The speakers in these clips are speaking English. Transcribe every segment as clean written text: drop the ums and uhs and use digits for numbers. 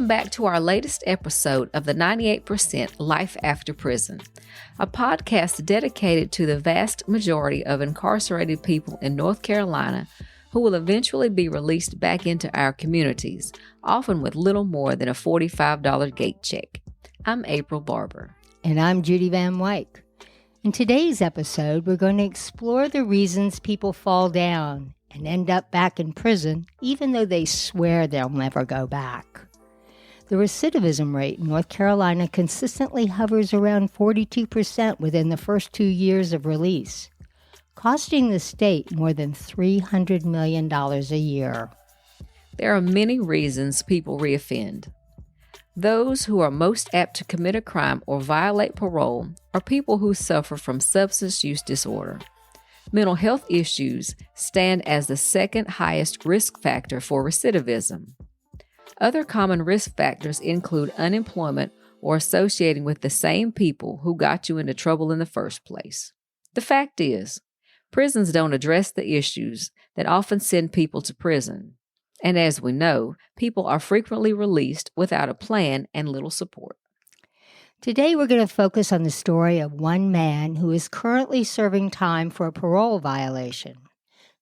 Welcome back to our latest episode of the 98% Life After Prison, a podcast dedicated to the vast majority of incarcerated people in North Carolina who will eventually be released back into our communities, often with little more than a $45 gate check. I'm April Barber. And I'm Judy Van Wyk. In today's episode, we're going to explore the reasons people fall down and end up back in prison, even though they swear they'll never go back. The recidivism rate in North Carolina consistently hovers around 42% within the first 2 years of release, costing the state more than $300 million a year. There are many reasons people reoffend. Those who are most apt to commit a crime or violate parole are people who suffer from substance use disorder. Mental health issues stand as the second highest risk factor for recidivism. Other common risk factors include unemployment or associating with the same people who got you into trouble in the first place. The fact is, prisons don't address the issues that often send people to prison. And as we know, people are frequently released without a plan and little support. Today, we're going to focus on the story of one man who is currently serving time for a parole violation.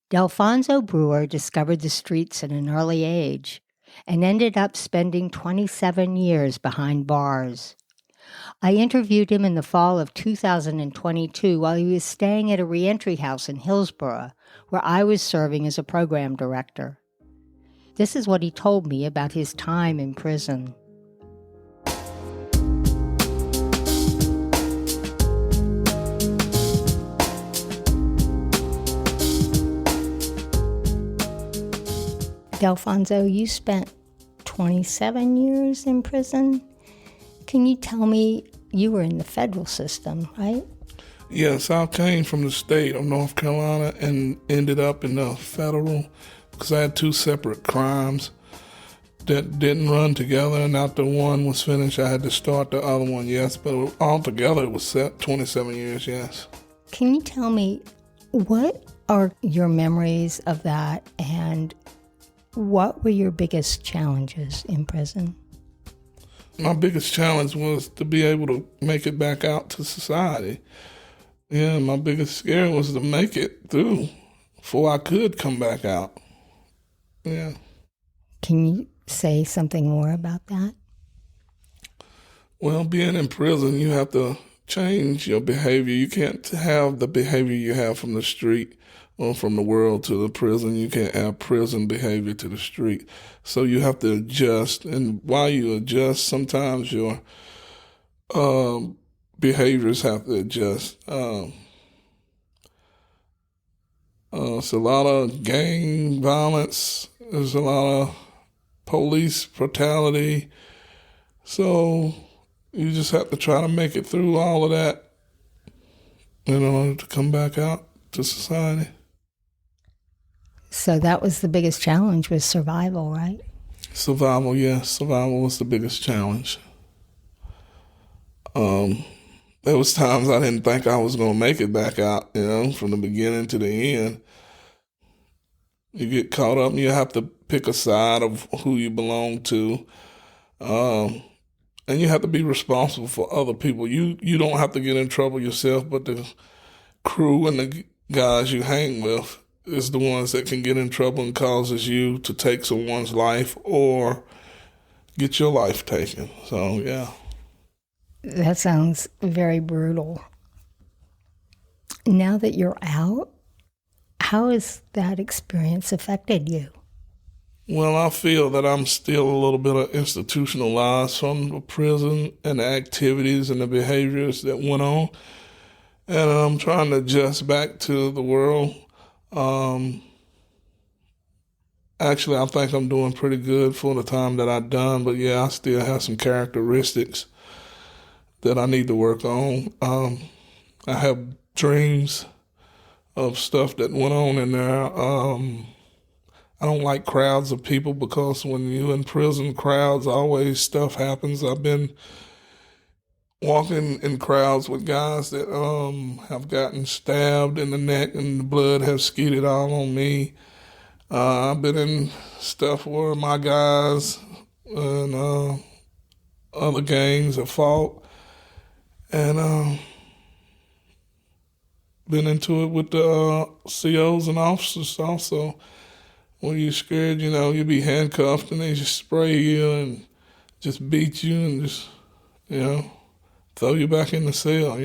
Delfonzo Brewer discovered the streets at an early age and ended up spending 27 years behind bars. I interviewed him in the fall of 2022 while he was staying at a reentry house in Hillsborough, where I was serving as a program director. This is what he told me about his time in prison. Delfonzo, you spent 27 years in prison. Can you tell me, you were in the federal system, right? Yes, I came from the state of North Carolina and ended up in the federal because I had two separate crimes that didn't run together, and after one was finished, I had to start the other one, yes. But altogether, it was 27 years, yes. Can you tell me, what are your memories of that, and what were your biggest challenges in prison? My biggest challenge was to be able to make it back out to society. Yeah, my biggest scare was to make it through before I could come back out. Yeah. Can you say something more about that? Well, being in prison, you have to change your behavior. You can't have the behavior you have from the street or from the world to the prison. You can't have prison behavior to the street. So you have to adjust. And while you adjust, sometimes your behaviors have to adjust. It's a lot of gang violence. There's a lot of police brutality. So you just have to try to make it through all of that in order to come back out to society. So that was the biggest challenge, was survival, right? Survival, yes. Survival was the biggest challenge. There was times I didn't think I was going to make it back out, from the beginning to the end. You get caught up and you have to pick a side of who you belong to. And you have to be responsible for other people. You don't have to get in trouble yourself, but the crew and the guys you hang with is the ones that can get in trouble and causes you to take someone's life or get your life taken. So, yeah. That sounds very brutal. Now that you're out, how has that experience affected you? Well, I feel that I'm still a little bit institutionalized from the prison and the activities and the behaviors that went on. And I'm trying to adjust back to the world. Actually, I think I'm doing pretty good for the time that I've done, but yeah, I still have some characteristics that I need to work on. I have dreams of stuff that went on in there. I don't like crowds of people because when you're in prison, crowds, always stuff happens. I've been walking in crowds with guys that have gotten stabbed in the neck and the blood has skidded all on me. I've been in stuff where my guys and other gangs have fought, and been into it with the COs and officers also. When you're scared, you be handcuffed and they just spray you and just beat you and just, throw you back in the cell.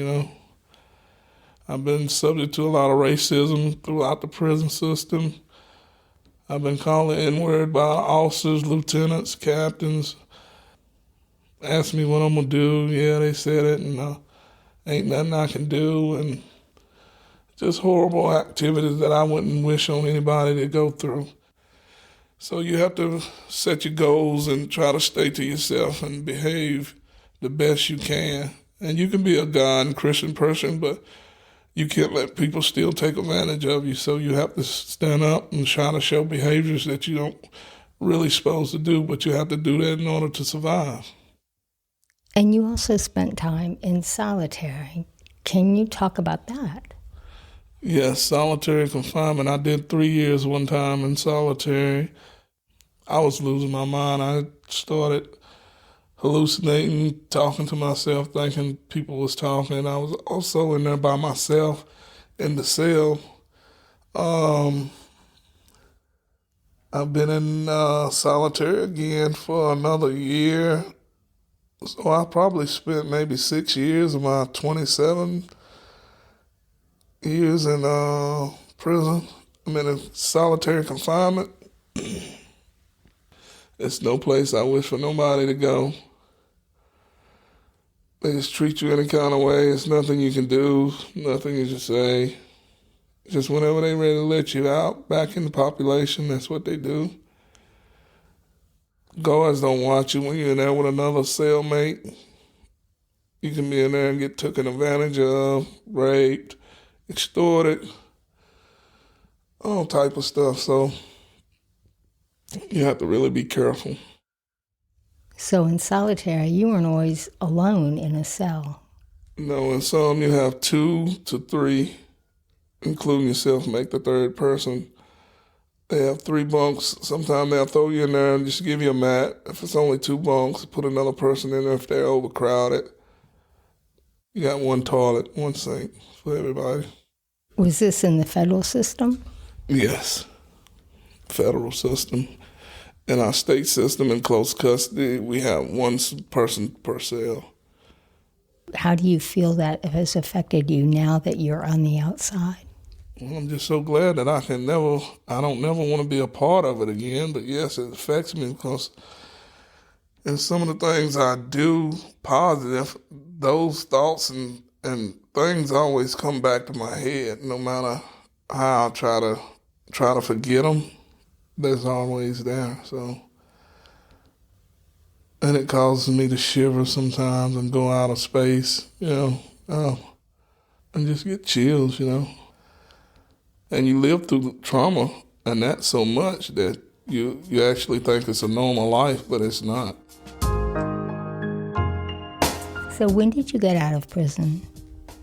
I've been subject to a lot of racism throughout the prison system. I've been called the N-word by officers, lieutenants, captains. Asked me what I'm going to do. Yeah, they said it, and ain't nothing I can do. And just horrible activities that I wouldn't wish on anybody to go through. So you have to set your goals and try to stay to yourself and behave the best you can. And you can be a God and Christian person, but you can't let people still take advantage of you. So you have to stand up and try to show behaviors that you don't really supposed to do, but you have to do that in order to survive. And you also spent time in solitary. Can you talk about that? Yes, solitary confinement. I did 3 years one time in solitary. I was losing my mind. I started hallucinating, talking to myself, thinking people was talking. I was also in there by myself in the cell. I've been in solitary again for another year. So I probably spent maybe 6 years of my 27 years in prison. I'm in a solitary confinement. It's no place I wish for nobody to go. They just treat you any kind of way. It's nothing you can do, nothing you should say. Just whenever they ready to let you out, back in the population, that's what they do. Guards don't watch you when you're in there with another cellmate. You can be in there and get taken advantage of, raped, extorted, all type of stuff. So you have to really be careful. So in solitary, you weren't always alone in a cell. No, in some you have 2 to 3, including yourself, make the third person. They have 3 bunks. Sometimes they'll throw you in there and just give you a mat. If it's only 2 bunks, put another person in there if they're overcrowded. You got 1 toilet, 1 sink for everybody. Was this in the federal system? Yes, federal system. In our state system, in close custody, we have 1 person per cell. How do you feel that has affected you now that you're on the outside? Well, I'm just so glad that I don't never want to be a part of it again. But yes, it affects me because in some of the things I do positive, those thoughts and things always come back to my head. No matter how I try to forget them, that's always there. So, and it causes me to shiver sometimes and go out of space, and just get chills, And you live through trauma and that so much that you actually think it's a normal life, but it's not. So when did you get out of prison?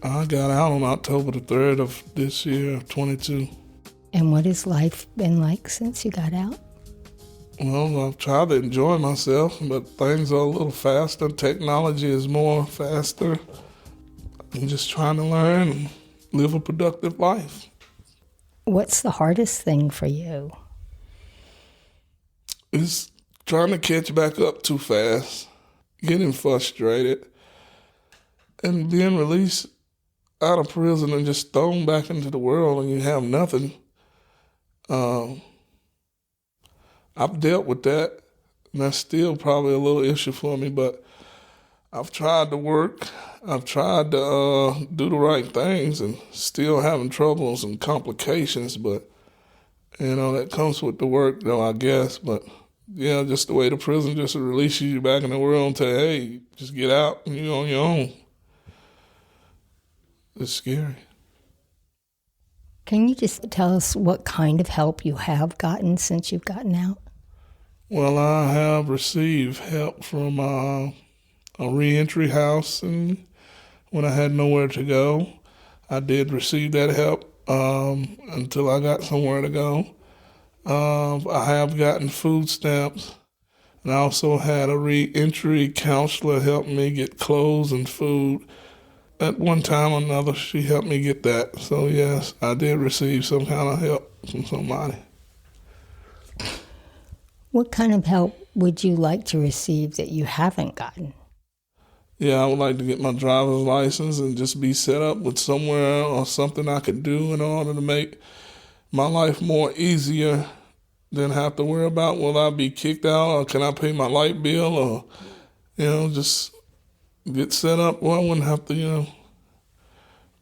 I got out on October the 3rd of this year, 22. And what has life been like since you got out? Well, I've tried to enjoy myself, but things are a little faster. Technology is more faster. I'm just trying to learn and live a productive life. What's the hardest thing for you? It's trying to catch back up too fast, getting frustrated, and being released out of prison and just thrown back into the world and you have nothing. I've dealt with that, and that's still probably a little issue for me, but I've tried to work. I've tried to do the right things and still having troubles and complications, but, that comes with the work, though, I guess. But, yeah, just the way the prison just releases you back in the world and tell you, hey, just get out and you're on your own. It's scary. Can you just tell us what kind of help you have gotten since you've gotten out? Well, I have received help from a reentry house, and when I had nowhere to go, I did receive that help until I got somewhere to go. I have gotten food stamps And I also had a re-entry counselor help me get clothes and food. At one time or another, she helped me get that. So yes, I did receive some kind of help from somebody. What kind of help would you like to receive that you haven't gotten? Yeah, I would like to get my driver's license and just be set up with somewhere or something I could do in order to make my life more easier than have to worry about will I be kicked out or can I pay my light bill or, just get set up where I wouldn't have to,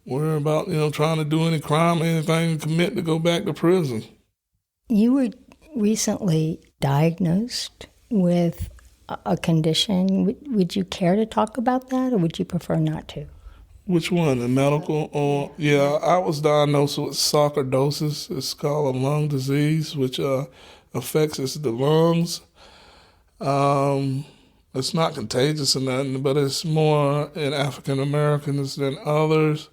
worry about, trying to do any crime or anything, commit to go back to prison. You were recently diagnosed with a condition. Would you care to talk about that, or would you prefer not to? Which one, the medical or? Yeah, I was diagnosed with sarcoidosis. It's called a lung disease, which affects the lungs. It's not contagious or nothing, but it's more in African Americans than others.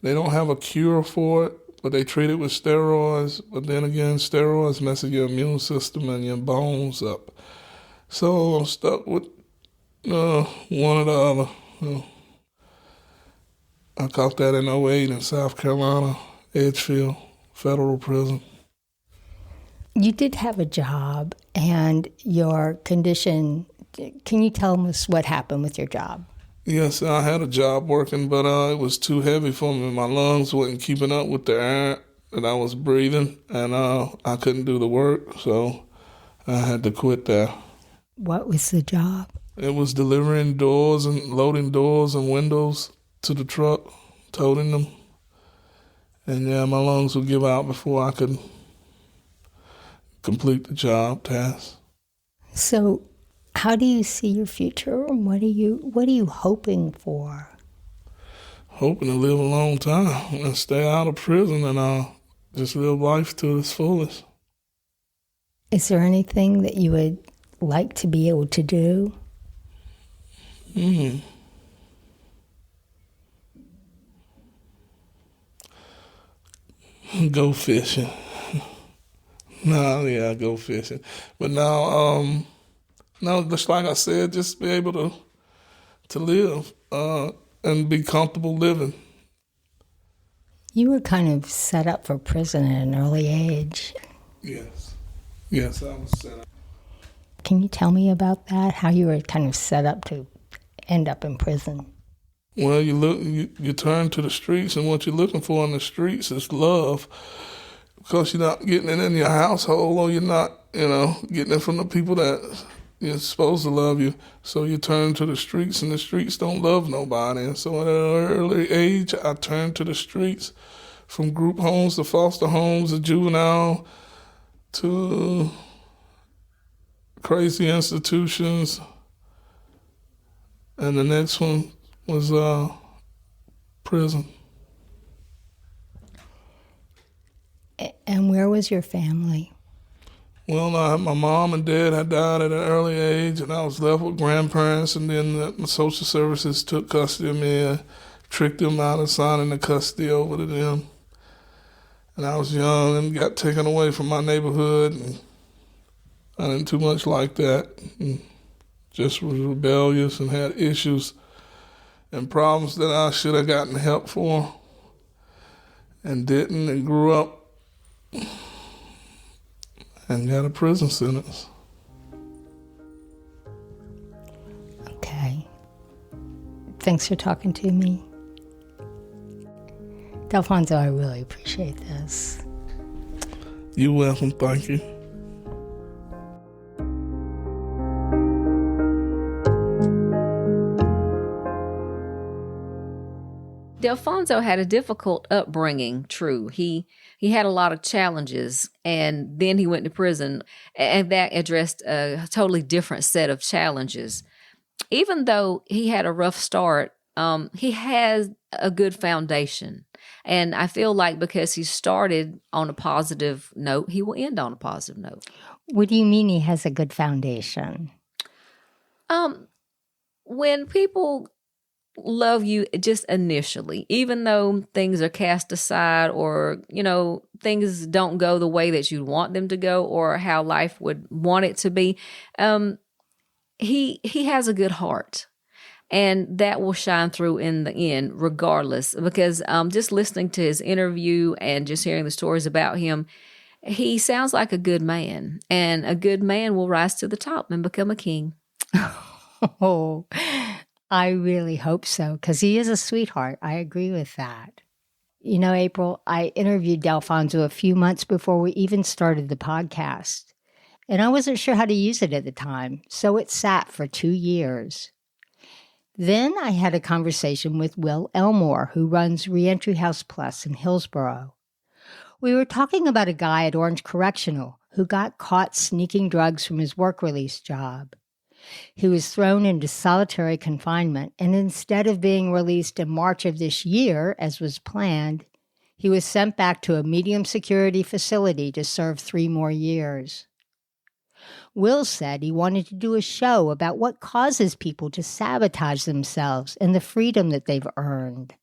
They don't have a cure for it, but they treat it with steroids. But then again, steroids mess with your immune system and your bones up. So I'm stuck with one or the other. I caught that in '08 in South Carolina, Edgefield Federal Prison. You did have a job, and your condition, can you tell us what happened with your job? Yes, I had a job working, but it was too heavy for me. My lungs wasn't keeping up with the air that I was breathing, and I couldn't do the work, so I had to quit there. What was the job? It was delivering doors and loading doors and windows to the truck, toting them. And yeah, my lungs would give out before I could complete the job task. So how do you see your future, and what are you hoping for? Hoping to live a long time and stay out of prison and just live life to its fullest. Is there anything that you would like to be able to do? Go fishing. Go fishing. But now, just like I said, just be able to live and be comfortable living. You were kind of set up for prison at an early age. Yes, I was set up. Can you tell me about that, how you were kind of set up to end up in prison? Well, you turn to the streets, and what you're looking for in the streets is love, because you're not getting it in your household, or you're not, getting it from the people that you're supposed to love you. So you turn to the streets, and the streets don't love nobody. And so at an early age, I turned to the streets, from group homes to foster homes to juvenile to crazy institutions. And the next one was prison. And where was your family? Well, my mom and dad had died at an early age, and I was left with grandparents, and then the social services took custody of me and tricked them out of signing the custody over to them. And I was young and got taken away from my neighborhood, and I didn't too much like that. And just was rebellious and had issues and problems that I should have gotten help for and didn't, and grew up and got a prison sentence. Okay. Thanks for talking to me. Delfonzo, I really appreciate this. You're welcome. Thank you. Delfonzo had a difficult upbringing, true. He had a lot of challenges, and then he went to prison, and that addressed a totally different set of challenges. Even though he had a rough start, he has a good foundation. And I feel like because he started on a positive note, he will end on a positive note. What do you mean he has a good foundation? When people love you just initially, even though things are cast aside or, things don't go the way that you want them to go or how life would want it to be, he has a good heart. And that will shine through in the end, regardless, because just listening to his interview and just hearing the stories about him, he sounds like a good man. And a good man will rise to the top and become a king. Oh, I really hope so, because he is a sweetheart. I agree with that. You know, April, I interviewed Delfonzo a few months before we even started the podcast, and I wasn't sure how to use it at the time, so it sat for 2 years. Then I had a conversation with Will Elmore, who runs Reentry House Plus in Hillsborough. We were talking about a guy at Orange Correctional who got caught sneaking drugs from his work release job. He was thrown into solitary confinement, and instead of being released in March of this year, as was planned, he was sent back to a medium security facility to serve 3 more years. Will said he wanted to do a show about what causes people to sabotage themselves and the freedom that they've earned.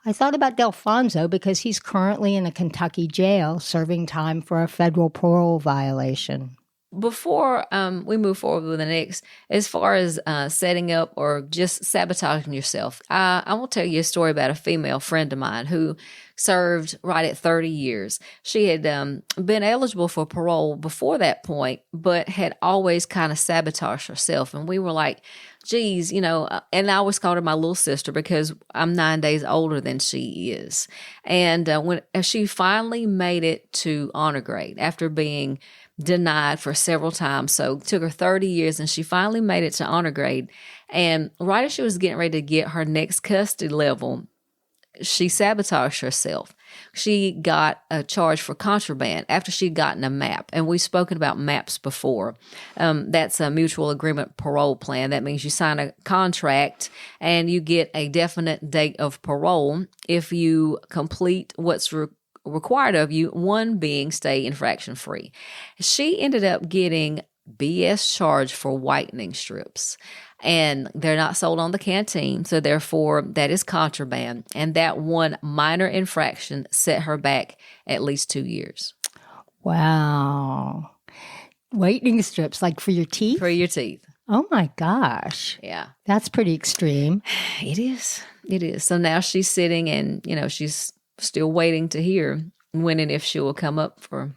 I thought about Delfonzo because he's currently in a Kentucky jail serving time for a federal parole violation. Before we move forward with the next, as far as setting up or just sabotaging yourself, I will tell you a story about a female friend of mine who served right at 30 years. She had been eligible for parole before that point, but had always kind of sabotaged herself. And we were like, geez, and I always called her my little sister because I'm 9 days older than she is. And when she finally made it to honor grade after being denied for several times. So it took her 30 years and she finally made it to honor grade. And right as she was getting ready to get her next custody level, she sabotaged herself. She got a charge for contraband after she'd gotten a MAP. And we've spoken about MAPs before. That's a mutual agreement parole plan. That means you sign a contract and you get a definite date of parole if you complete what's required of you, one being stay infraction free. She ended up getting BS charge for whitening strips, and they're not sold on the canteen, so therefore that is contraband, and that one minor infraction set her back at least 2 years. Wow. Whitening strips, like for your teeth? For your teeth. Oh my gosh. Yeah. That's pretty extreme. It is. It is. So now she's sitting and, she's still waiting to hear when and if she will come up for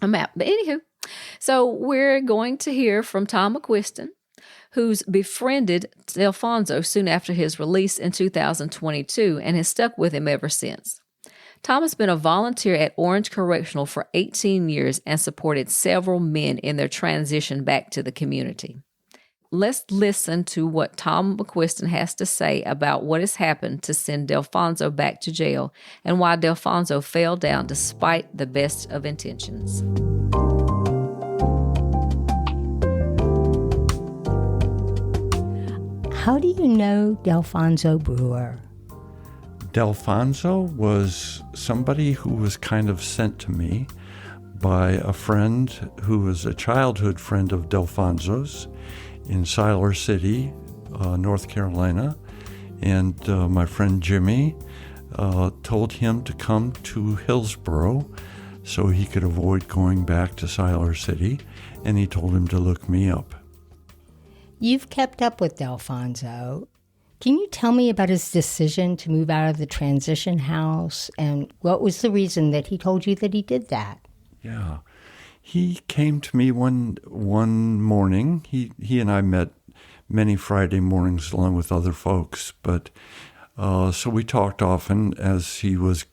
a MAP. But anywho, so we're going to hear from Tom McQuiston, who's befriended Delfonzo soon after his release in 2022 and has stuck with him ever since. Tom has been a volunteer at Orange Correctional for 18 years and supported several men in their transition back to the community. Let's listen to what Tom McQuiston has to say about what has happened to send Delfonzo back to jail and why Delfonzo fell down despite the best of intentions. How do you know Delfonzo Brewer? Delfonzo was somebody who was kind of sent to me by a friend who was a childhood friend of Delfonzo's in Siler City, North Carolina. And my friend Jimmy told him to come to Hillsborough so he could avoid going back to Siler City, and he told him to look me up. You've kept up with Delfonzo. Can you tell me about his decision to move out of the transition house, and what was the reason that he told you that he did that? Yeah. He came to me one morning. He and I met many Friday mornings along with other folks, but so we talked often as he was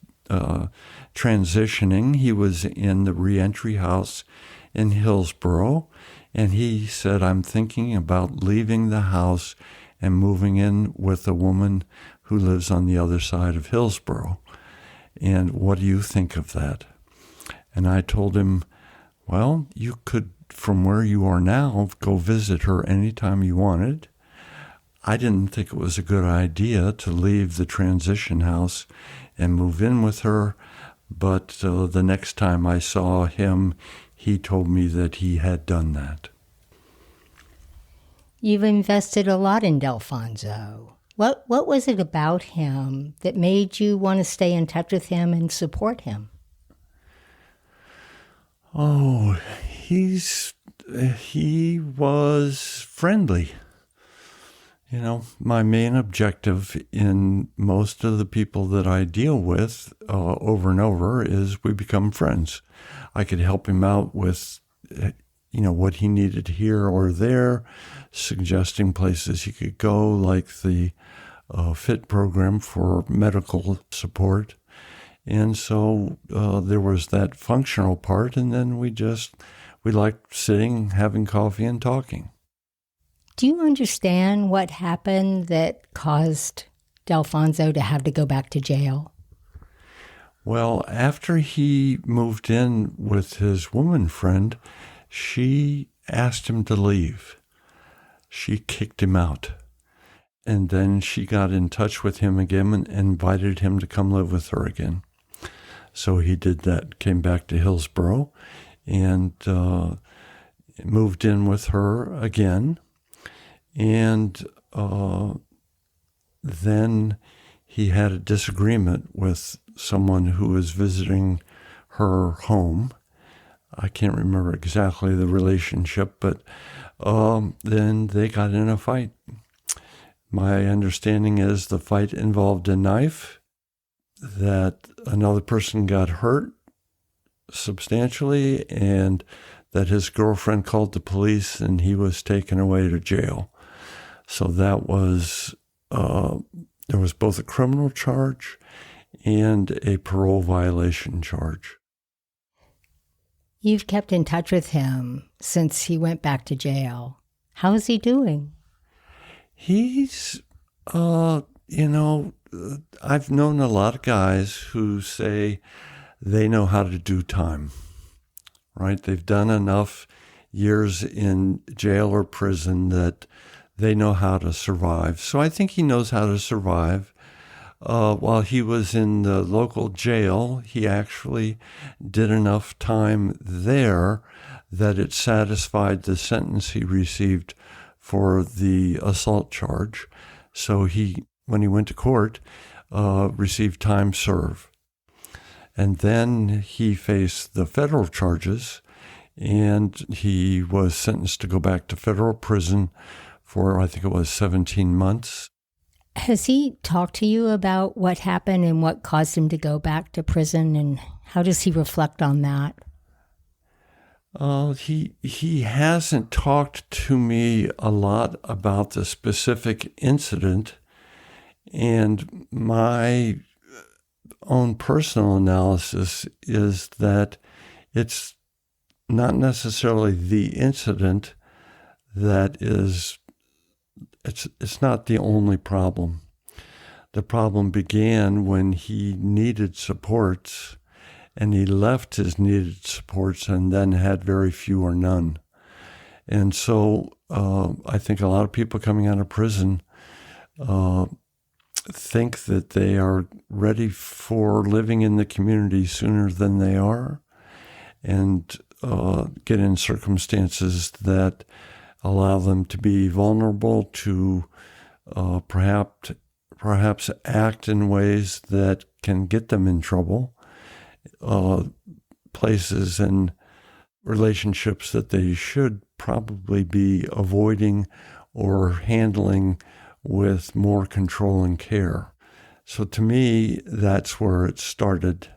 transitioning. He was in the reentry house in Hillsborough, and he said, I'm thinking about leaving the house and moving in with a woman who lives on the other side of Hillsborough. And what do you think of that? And I told him, well, you could, from where you are now, go visit her anytime you wanted. I didn't think it was a good idea to leave the transition house and move in with her, but the next time I saw him, he told me that he had done that. You've invested a lot in Delfonzo. What was it about him that made you want to stay in touch with him and support him? Oh, he's he was friendly. My main objective in most of the people that I deal with over and over is we become friends. I could help him out with, what he needed here or there, suggesting places he could go, like the FIT program for medical support. And so there was that functional part, and then we liked sitting, having coffee, and talking. Do you understand what happened that caused Delfonzo to have to go back to jail? Well, after he moved in with his woman friend, she asked him to leave. She kicked him out. And then she got in touch with him again and invited him to come live with her again. So he did that, came back to Hillsborough, and moved in with her again. And then he had a disagreement with someone who was visiting her home. I can't remember exactly the relationship, but then they got in a fight. My understanding is the fight involved a knife, that another person got hurt substantially, and that his girlfriend called the police and he was taken away to jail. So that was, there was both a criminal charge and a parole violation charge. You've kept in touch with him since he went back to jail. How is he doing? He's, I've known a lot of guys who say they know how to do time, right? They've done enough years in jail or prison that they know how to survive. So I think he knows how to survive. While he was in the local jail, he actually did enough time there that it satisfied the sentence he received for the assault charge. So he, when he went to court, received time served. And then he faced the federal charges, and he was sentenced to go back to federal prison for, I think it was 17 months. Has he talked to you about what happened and what caused him to go back to prison, and how does he reflect on that? He hasn't talked to me a lot about the specific incident, and my own personal analysis is that it's not necessarily the incident that is, it's not the only problem. The problem began when he needed supports, and he left his needed supports and then had very few or none. And so I think a lot of people coming out of prison think that they are ready for living in the community sooner than they are, and get in circumstances that allow them to be vulnerable to perhaps act in ways that can get them in trouble, places and relationships that they should probably be avoiding or handling with more control and care. So to me, that's where it started.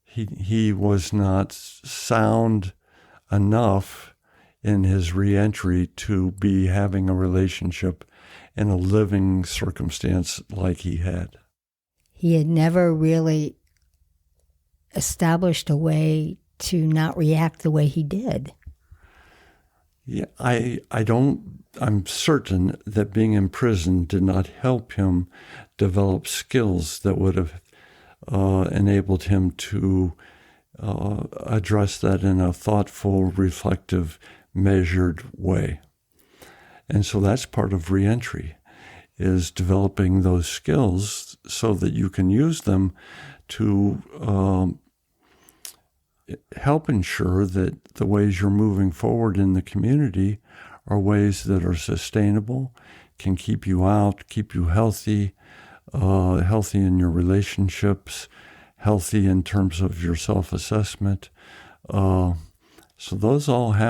He was not sound enough in his reentry to be having a relationship in a living circumstance like he had. He had never really established a way to not react the way he did. Yeah, I'm certain that being in prison did not help him develop skills that would have enabled him to address that in a thoughtful, reflective, measured way. And so that's part of reentry, is developing those skills so that you can use them to help ensure that the ways you're moving forward in the community are ways that are sustainable, can keep you out, keep you healthy, healthy in your relationships, healthy in terms of your self-assessment. So those roads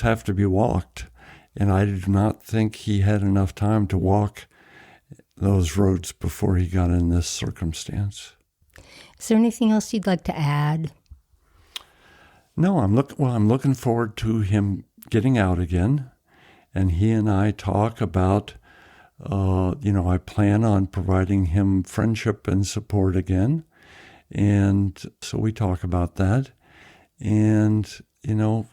have to be walked. And I do not think he had enough time to walk those roads before he got in this circumstance. Is there anything else you'd like to add? No, I'm looking forward to him getting out again. And he and I talk about, I plan on providing him friendship and support again. And so we talk about that. And,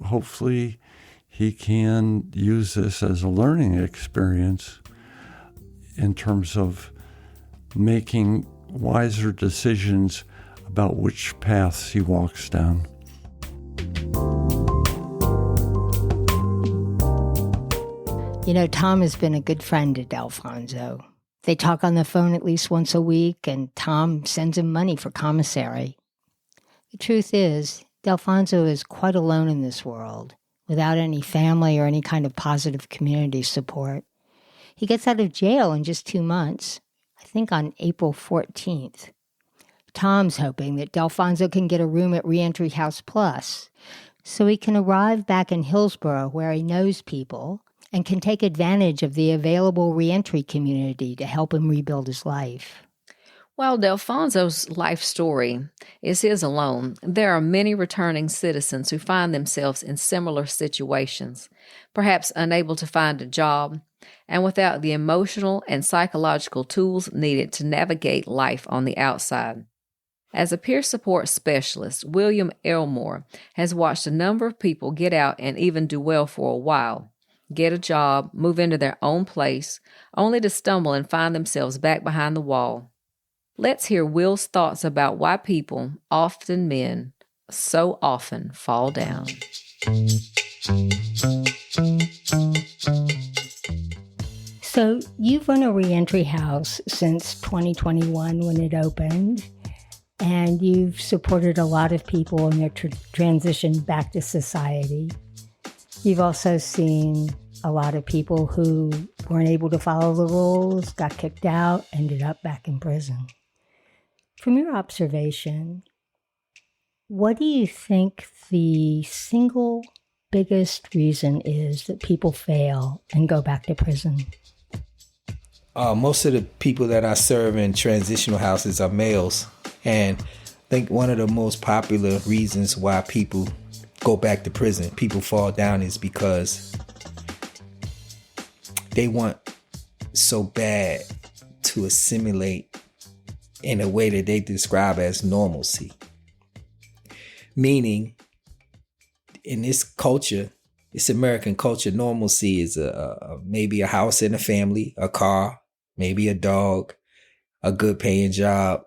hopefully he can use this as a learning experience in terms of making wiser decisions about which paths he walks down. Tom has been a good friend to Delfonzo. They talk on the phone at least once a week, and Tom sends him money for commissary. The truth is, Delfonzo is quite alone in this world, without any family or any kind of positive community support. He gets out of jail in just 2 months, I think on April 14th. Tom's hoping that Delfonzo can get a room at Reentry House Plus, so he can arrive back in Hillsborough where he knows people and can take advantage of the available reentry community to help him rebuild his life. While Delfonzo's life story is his alone, there are many returning citizens who find themselves in similar situations, perhaps unable to find a job, and without the emotional and psychological tools needed to navigate life on the outside. As a peer support specialist, William Elmore has watched a number of people get out and even do well for a while, get a job, move into their own place, only to stumble and find themselves back behind the wall. Let's hear Will's thoughts about why people, often men, so often fall down. So you've run a reentry house since 2021 when it opened, and you've supported a lot of people in their transition back to society. You've also seen a lot of people who weren't able to follow the rules, got kicked out, ended up back in prison. From your observation, what do you think the single biggest reason is that people fail and go back to prison? Most of the people that I serve in transitional houses are males. And I think one of the most popular reasons why people go back to prison, people fall down, is because they want so bad to assimilate in a way that they describe as normalcy. Meaning, in this culture, this American culture, normalcy is maybe a house and a family, a car, maybe a dog, a good paying job.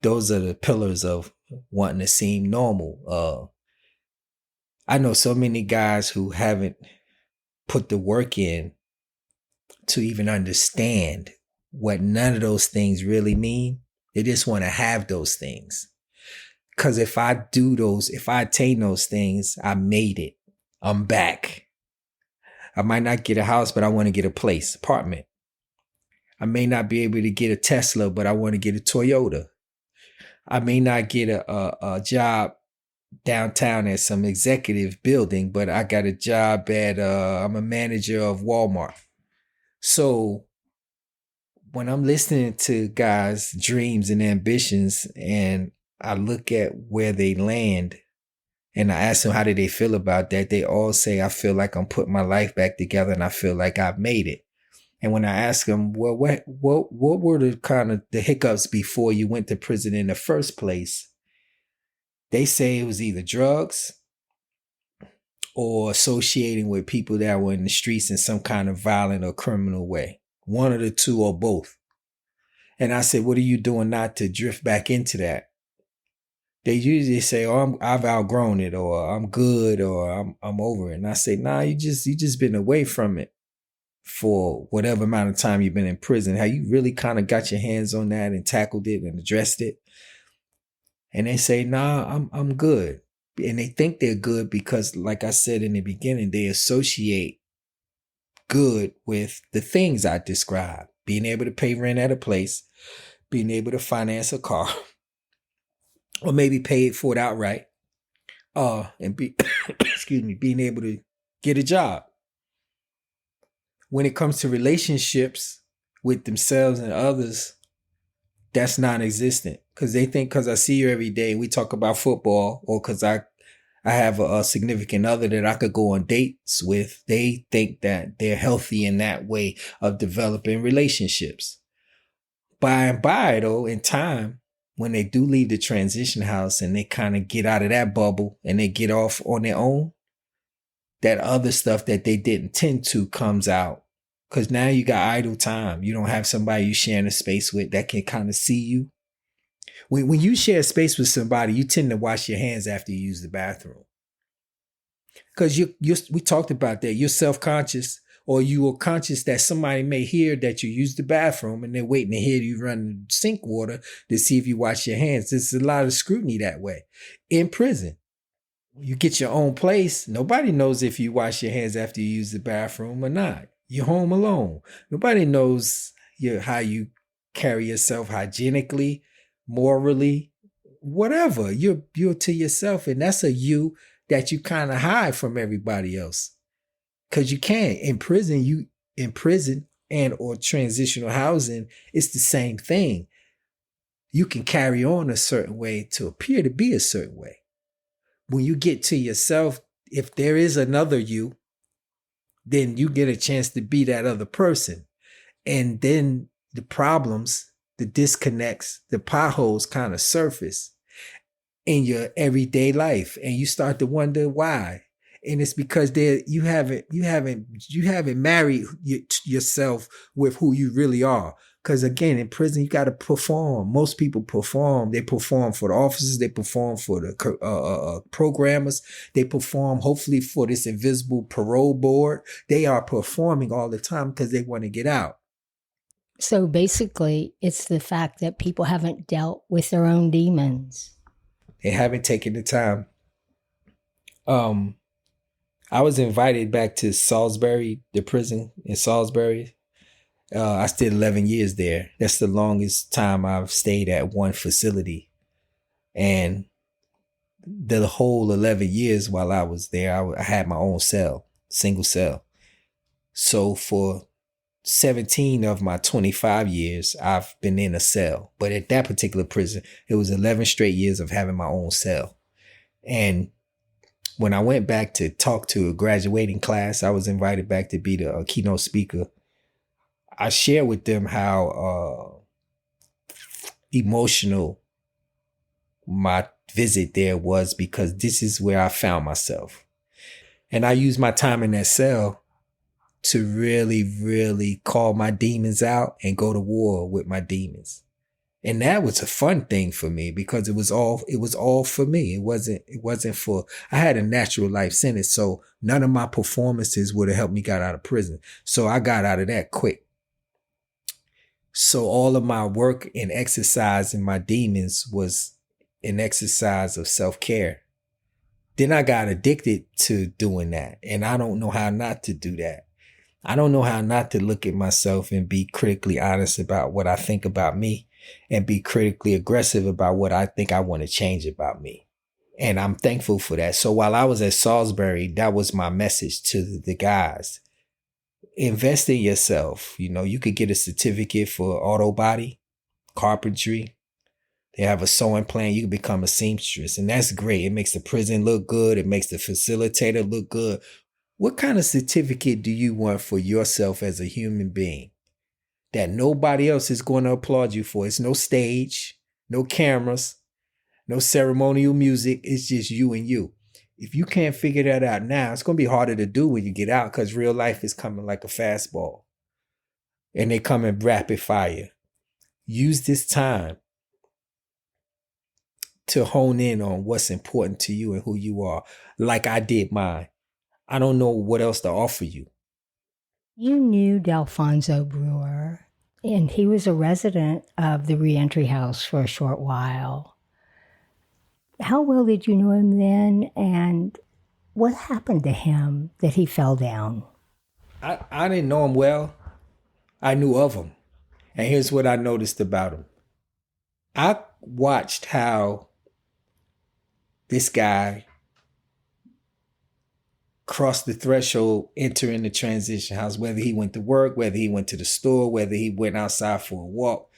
Those are the pillars of wanting to seem normal. I know so many guys who haven't put the work in to even understand what none of those things really mean. They just want to have those things. Because if I attain those things, I made it. I'm back. I might not get a house, but I want to get a place, apartment. I may not be able to get a Tesla, but I want to get a Toyota. I may not get a job downtown at some executive building, but I got a job at, I'm a manager of Walmart. So when I'm listening to guys' dreams and ambitions, and I look at where they land, and I ask them how do they feel about that, they all say, I feel like I'm putting my life back together and I feel like I've made it. And when I ask them, well, what were the kind of the hiccups before you went to prison in the first place? They say it was either drugs or associating with people that were in the streets in some kind of violent or criminal way. One of the two or both. And I said, what are you doing not to drift back into that? They usually say, oh, I've outgrown it, or I'm good, or I'm over it. And I say, nah, you just been away from it for whatever amount of time you've been in prison. Have you really kind of got your hands on that and tackled it and addressed it? And they say, nah, I'm good. And they think they're good because, like I said in the beginning, they associate good with the things I described. Being able to pay rent at a place, being able to finance a car, or maybe pay for it outright, and be excuse me, being able to get a job. When it comes to relationships with themselves and others, that's non-existent, because they think because I see you every day and we talk about football, or because I have a significant other that I could go on dates with, they think that they're healthy in that way of developing relationships. By and by, though, in time, when they do leave the transition house and they kind of get out of that bubble and they get off on their own, that other stuff that they didn't tend to comes out. Because now you got idle time. You don't have somebody you sharing a space with that can kind of see you. When you share space with somebody, you tend to wash your hands after you use the bathroom. Because we talked about that. You're self-conscious, or you are conscious that somebody may hear that you use the bathroom and they're waiting to hear you run sink water to see if you wash your hands. There's a lot of scrutiny that way. In prison, you get your own place. Nobody knows if you wash your hands after you use the bathroom or not. You're home alone. Nobody knows how you carry yourself hygienically, morally, whatever. You're to yourself, and that's a you that you kind of hide from everybody else. Because you can't. In prison and or transitional housing, it's the same thing. You can carry on a certain way to appear to be a certain way. When you get to yourself, if there is another you, then you get a chance to be that other person. And then the problems, the disconnects, the potholes kind of surface in your everyday life. And you start to wonder why. And it's because you haven't married yourself with who you really are. Because again, in prison, you got to perform. Most people perform. They perform for the officers. They perform for the programmers. They perform, hopefully, for this invisible parole board. They are performing all the time because they want to get out. So basically, it's the fact that people haven't dealt with their own demons. They haven't taken the time. I was invited back to Salisbury, the prison in Salisbury. I stayed 11 years there. That's the longest time I've stayed at one facility. And the whole 11 years while I was there, I had my own cell, single cell. So for 17 of my 25 years, I've been in a cell. But at that particular prison, it was 11 straight years of having my own cell. And when I went back to talk to a graduating class, I was invited back to be the keynote speaker. I shared with them how emotional my visit there was, because this is where I found myself. And I used my time in that cell to really, really call my demons out and go to war with my demons. And that was a fun thing for me, because it was all for me. It wasn't for, I had a natural life sentence. So none of my performances would have helped me get out of prison. So I got out of that quick. So all of my work and exercise in my demons was an exercise of self-care. Then I got addicted to doing that. And I don't know how not to do that. I don't know how not to look at myself and be critically honest about what I think about me, and be critically aggressive about what I think I want to change about me. And I'm thankful for that. So while I was at Salisbury, that was my message to the guys. Invest in yourself. You know, you could get a certificate for auto body, carpentry. They have a sewing plan. You can become a seamstress, and that's great. It makes the prison look good. It makes the facilitator look good. What kind of certificate do you want for yourself as a human being that nobody else is going to applaud you for? It's no stage, no cameras, no ceremonial music. It's just you and you. If you can't figure that out now, it's going to be harder to do when you get out, because real life is coming like a fastball, and they come in rapid fire. Use this time to hone in on what's important to you and who you are, like I did mine. I don't know what else to offer you. You knew Delfonzo Brewer, and he was a resident of the reentry house for a short while. How well did you know him then, and what happened to him that he fell down? I didn't know him well. I knew of him. And here's what I noticed about him. I watched how this guy cross the threshold, entering the transition house, whether he went to work, whether he went to the store, whether he went outside for a walk.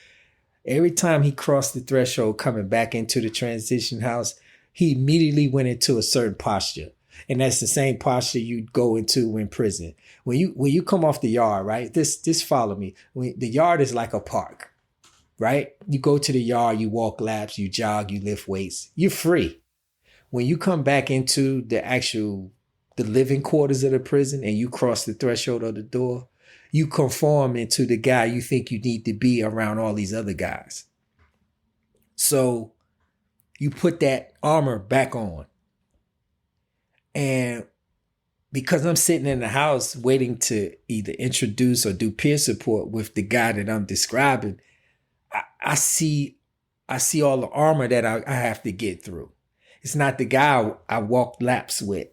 Every time he crossed the threshold coming back into the transition house, he immediately went into a certain posture. And that's the same posture you'd go into in prison. When you come off the yard, right? This follow me. The yard is like a park, right? You go to the yard, you walk laps, you jog, you lift weights. You're free. When you come back into the living quarters of the prison and you cross the threshold of the door, you conform into the guy you think you need to be around all these other guys. So you put that armor back on. And because I'm sitting in the house waiting to either introduce or do peer support with the guy that I'm describing, I see all the armor that I have to get through. It's not the guy I walked laps with.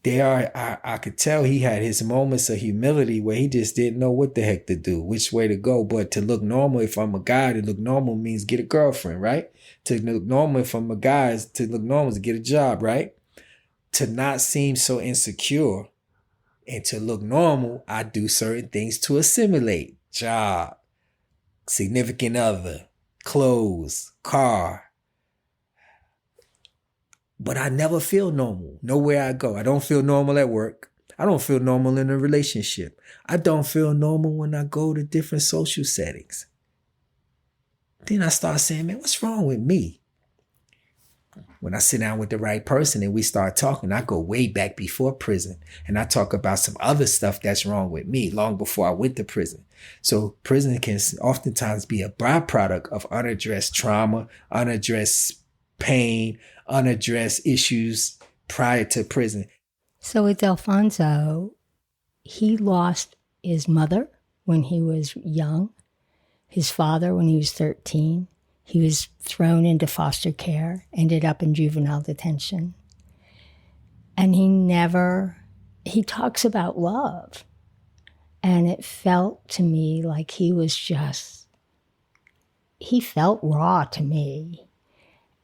I could tell he had his moments of humility where he just didn't know what the heck to do, which way to go. But to look normal, if I'm a guy, to look normal means get a girlfriend, right? To look normal, if I'm a guy, to look normal is get a job, right? To not seem so insecure and to look normal, I do certain things to assimilate. Job, significant other, clothes, car. But I never feel normal. Nowhere I go. I don't feel normal at work. I don't feel normal in a relationship. I don't feel normal when I go to different social settings. Then I start saying, man, what's wrong with me? When I sit down with the right person and we start talking, I go way back before prison and I talk about some other stuff that's wrong with me long before I went to prison. So prison can oftentimes be a byproduct of unaddressed trauma, unaddressed pain, unaddressed issues prior to prison. So with Delfonzo, he lost his mother when he was young, his father when he was 13. He was thrown into foster care, ended up in juvenile detention. And he talks about love. And it felt to me like he felt raw to me.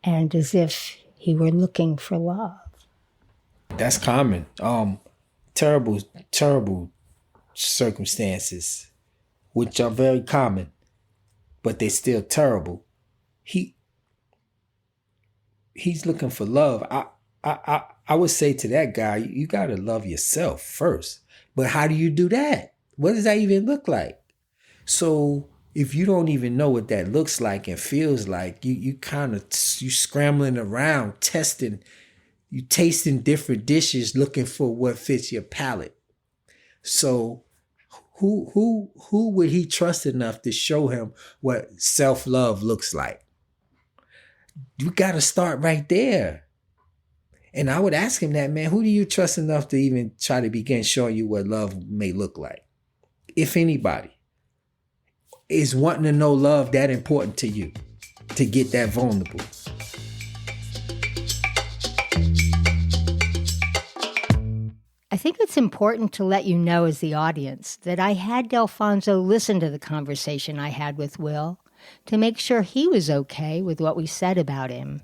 And as if he were looking for love. That's common. Terrible, terrible circumstances, which are very common, but they're still terrible. He's looking for love. I would say to that guy, you got to love yourself first. But how do you do that? What does that even look like? So if you don't even know what that looks like and feels like, you scrambling around, testing, you tasting different dishes, looking for what fits your palate. So who would he trust enough to show him what self-love looks like? You got to start right there. And I would ask him that, man, who do you trust enough to even try to begin showing you what love may look like? If anybody. Is wanting to know love that important to you to get that vulnerable? I think it's important to let you know as the audience that I had Delfonzo listen to the conversation I had with Will to make sure he was okay with what we said about him.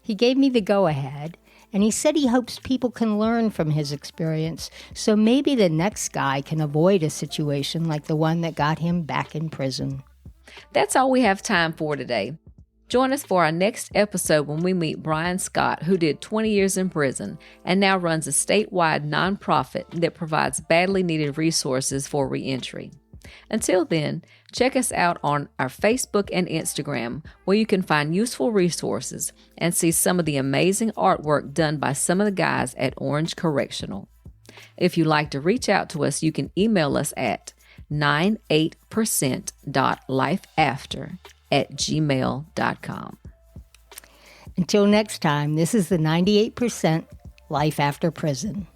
He gave me the go-ahead, and he said he hopes people can learn from his experience so maybe the next guy can avoid a situation like the one that got him back in prison. That's all we have time for today. Join us for our next episode when we meet Brian Scott, who did 20 years in prison and now runs a statewide nonprofit that provides badly needed resources for reentry. Until then, check us out on our Facebook and Instagram, where you can find useful resources and see some of the amazing artwork done by some of the guys at Orange Correctional. If you'd like to reach out to us, you can email us at 98%.lifeafter@gmail.com. Until next time, this is the 98% Life After Prison.